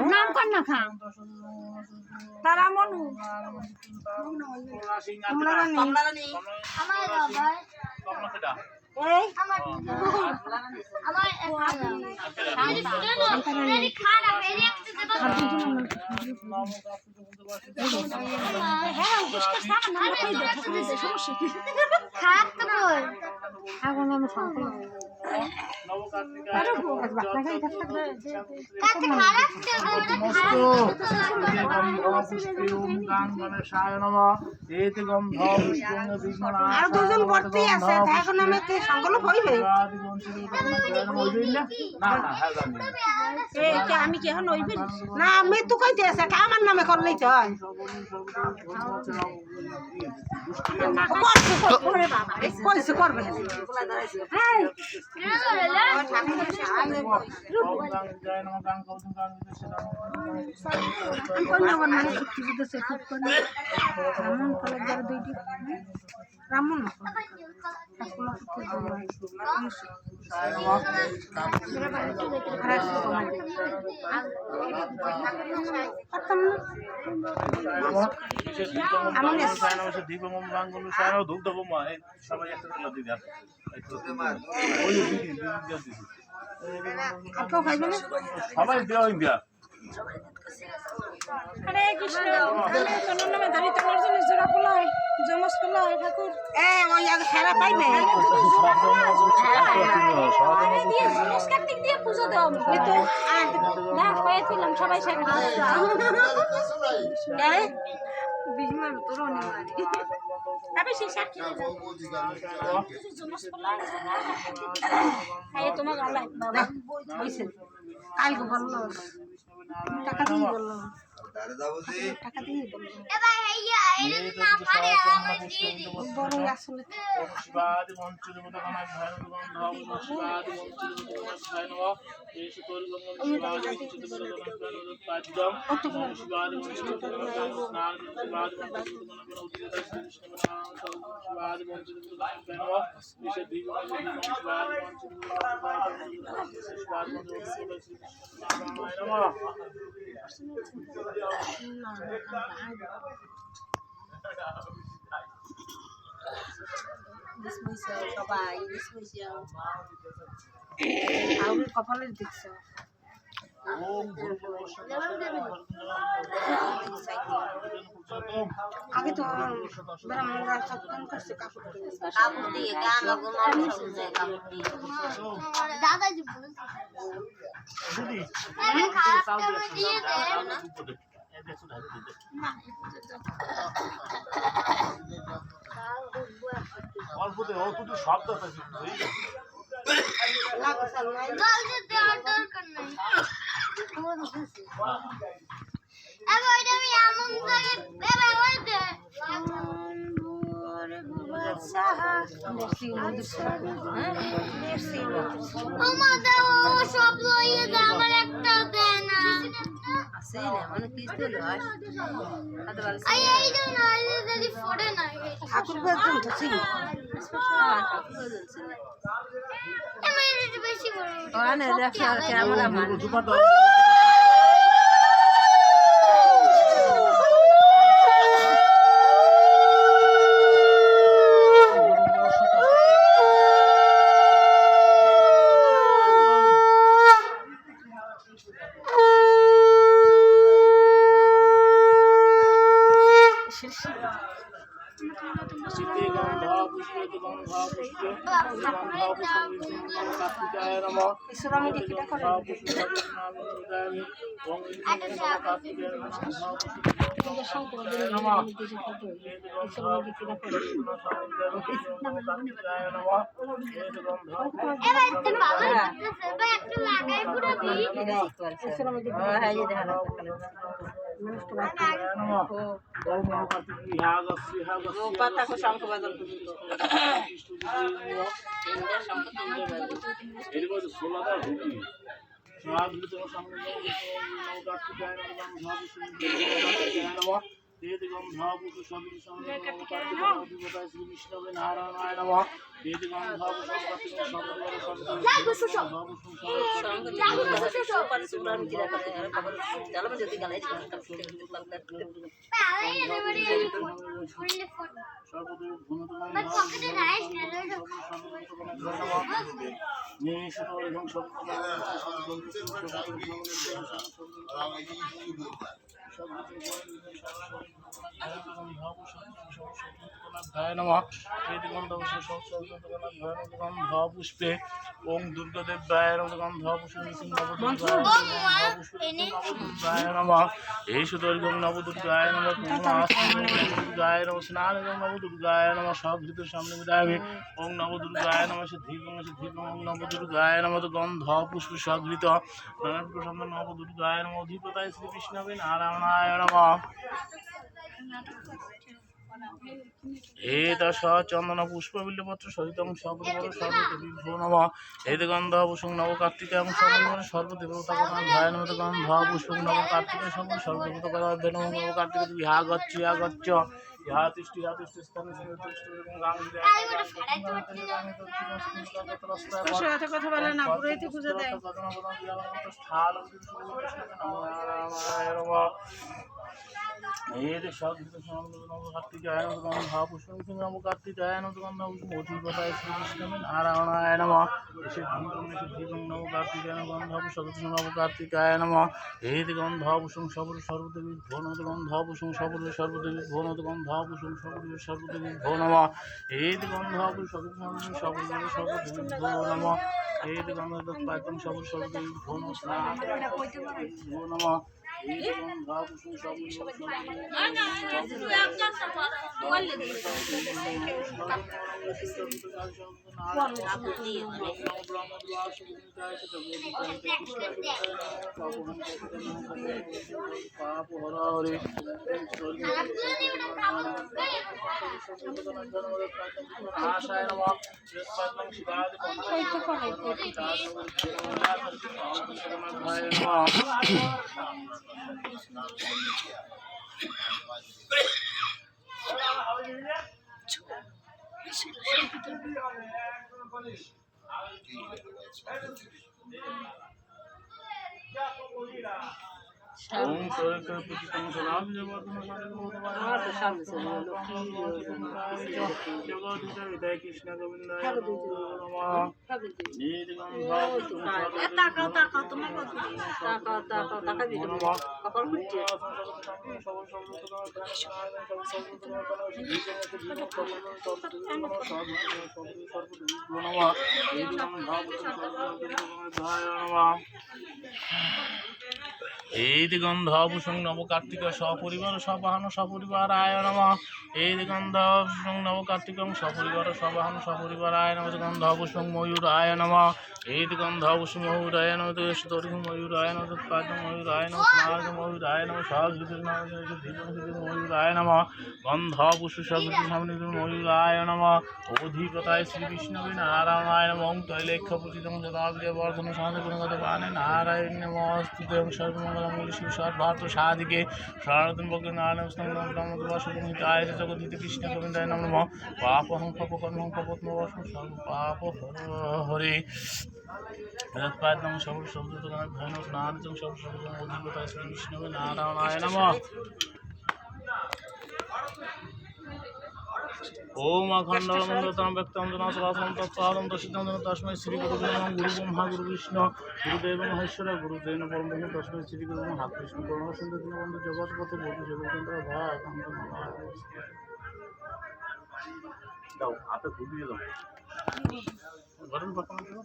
নাম কর না খা তারা মনু কমলারানী এই আমার আমি কি এখন হইবে না আমি তো কইতে আছে আমার নামে করলেই তো হয় কইছে করবে রামন সবাই দেওয়া ইন্ডিয়া হরে কৃষ্ণ তোর নামে ধরি তোমার জন্য জোড়া পোলাই জমস পোলাই ঠাকুর এ ওই আগে হেরা পাইবে জমস কার্তিক দিয়ে পূজা দাও এই তো না কইছিলাম সবাই সাথে এই বিজমার তোর অনেক তবে সেই সাক্ষী জমস পোলাই এই তোমার আল্লাহ বাবা হইছে কালকে বললো টাকা দিয়ে বললো টাকা দিয়ে বললো এ ভাই এইয়া এর নাম পারে আমার দিয়ে দি বড় আসলে শিবাদ মঞ্চুর মত কামায় ভয় গন্ধ শিবাদ মঞ্চুর মত কামায় ভয় এই সকল গন্ধ শিবাদ মঞ্চুর মত কামায় পাঁচদম শিবাদ মঞ্চুর মত কামায় স্নান শিবাদ মঞ্চুর মত কামায় উদ্দেশ্য কৃষ্ণ নাম শিবাদ মঞ্চুর মত কামায় ভয় নিষেধ দিব শিবাদ মঞ্চুর মত কামায় শিবাদ মঞ্চুর মত কামায় সবাই কপালের দেখছো আগে তো ব্রাহ্মণরা সপ্তম করছে কাপড় দিয়ে গান দাদাজি অল্পতে ও তো শব্দ আছে সব লইয়ে যা আমার একটা দেয় না ঠাকুর বেশি স্বাগৃত সংগ্রাম কার্তিকায় নমঃ वेदगम भावुष सभी संगताय श्री विष्णवे नारायणाय नमः वेदगम भावुष पुष्पे ओं दुर्गादेव्याय नमः ईश्वरगं नवदुर्गाय नमः दुर्गाय नमः स्नानगं नवदुर्गाय नमः सघृत सामने ओं नवदुर्गाय नमः सिद्धिगं ओं नवदुर्गाय नमः गंध पुष्प सघृत नवदुर्गाय नमः अधिपताय श्री विष्णवे नारायणाय नमः एतश चंदन पुष्प बिल्लपत्र सहित सर्वदेव सर्वदेवी नमः एतगंध पुष्प नव कार्तिकाय सर्वदेव सर्वदेवता ध्याय नमः गंध पुष्प नव कार्तिकाय सर्वदेवता नमः नव कार्तिक आगच्छ आगच्छ यहाँ तिष्ठ स्थान কথা বলে না পুরোই তো খুঁজে দেয় कार्तिकाय नमः कार्तिकाय नमः नारायणाय नमः नमः कार्तिकाय नमः कार्तिकाय नमः गंधाभूषण सर्वदेवी भो नमः गंधाभूषण सर्वदेवी भो नमः गंधाभूषण सर्वदेवी भो नमः गंधाभूषण सर्वदेवी भो नमः गंधात्म सर्वदेवी भो नमः कृष्ण गोविंदाय गंधाभूषण नव कार्तिक सपरिवार सबाहन सपरिवाराय नमः गंधाभूषण नव कार्तिक सपरिवार सबाहन सपरिवाराय नमः गंधाभूषण मयूराय नमः गंधाभूषण मयूराय नमः मयूराय नमः मयूराय नमः मयूराय नमः मयूराय नमः गंधाभूषण सगृत मयूराय नमः अधिपताय श्री विष्णवे नारायणाय नमः तैलेख्यपूजितं जदावर्धन शांतिगुणगतवाने नारायण नमस्ते सर्वमंगल शिव सर्वार्थ साधिके शरणं भगवान स्तंभ्रमदवासुहिताय जगदीत कृष्ण गोविंदाय नमः पापहं पापकर्मं पापत्मवासं सर्व पाप हरे सर्व शब्द धन स्नान सब शब्द अधिपताय श्री विष्णवे नारायणाय नमः ओम अखंडलमंडलतां व्यक्तं जनासरासं तत्पादं दर्शितं तस्मै श्री गुरुदेव नमः गुरु ब्रह्मा गुरु विष्णु गुरुदेव महेश्वर गुरुदेव परमब्रह्म तस्मै श्री गुरु नमः कृष्ण करुणा सिंधु दीनबंधु जगतपते बोधि जगदीन्द्र भाई दाও হাতে ঘুরিয়ে দাও গরম পাতা না